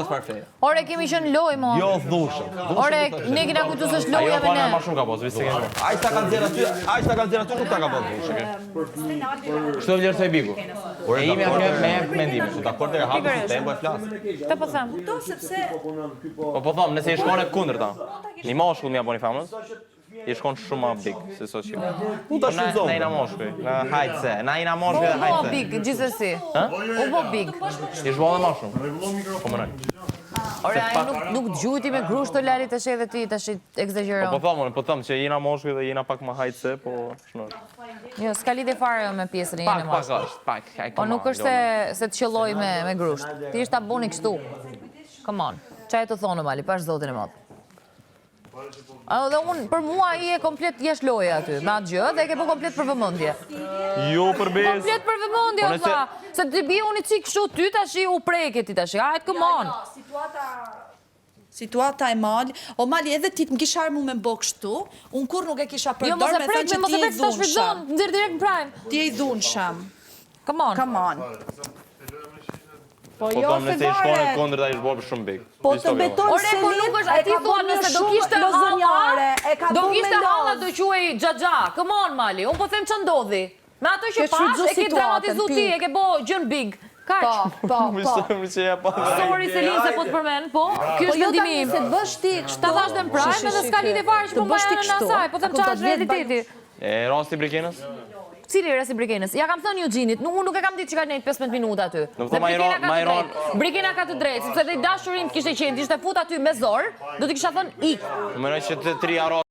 çfarë feje. Ore kemi qenë loj, mo. Jo dhushëm. Ore, ne kena kujtu s'është loja me ne. Ajo ma shumë ka posë, visi kemi. Ai ta kanë dhënë aty, nuk ta ka bërë dhushëm. Kështu vlerë të e biku. E imi a ke me mendimin. Dakord e hapë tempo e flas. Të po them. Po them, nëse i shkon e kundërta. Një moshkull mi apo një famës, i shkon shumë ma big, se sot që Ku ta shfrytëzon? Na ina moshkull, na hajtse, na ina moshkull dhe U bo hajtse. big, gjithsesi. U bo big. I shkon dhe ma shumë. Po më nëjë. Ore, ai nuk gjujti me grusht të lari tash edhe ti tash egzageron. Po them që jena moshkull dhe jena pak ma hajtse, po shnur. Jo, s'ka lidhje fare me pjesën e jene Pak moshkull. është, pak. Po nuk është se të qëlloj me grusht. Ti ishte ta boni kështu. Come on. Çaj të thonë Mali, pash zotin e madh. Dhe unë, për mua i e komplet jashtë loja aty, me atë gjë, dhe e ke po komplet për vëmendje. Jo për bez. Komplet për vëmendje, o tha. Se të bie unë i cik kështu ty tash u preket ti tash. Hajt, come on. Situata e Mali, o Mali edhe ti të më kisha armu me bo kështu, unë kur nuk e kisha Jo, përdor me thënë që ti e mos e shfrytëzon, nxjerr direkt në prime. Ti e dhunshëm. Come on. Come on. Po them, nëse i shkon e kundërta i shbor shumë big. Po të beton Ore, po nuk është ati thua nëse do kishte halla, do kishte halla do quaj xhaxha. Come on, Mali, unë po them që ndodhi. Me ato që pash, e ke dramatizu ti, e ke bo gjën big. Kaq. Sorry Selin se po të përmen, po, kjo është vendimi im. Se të bësh ti kështu. Ta thash dhe në prime edhe s'ka lidhje fare që po mbajnë në asaj, po them qa është realiteti. E rasti Brikenës? Cili rasti Brikenës? Ja kam thënë Eugenit, unë nuk e kam ditë që ka nejtë 15 minuta aty. Brikena ka të drejtë, sepse dhe i dashurin të kishte qenë, ishte fut aty me zor, do t'i kisha thënë ik. Më nëjë që të 3 aro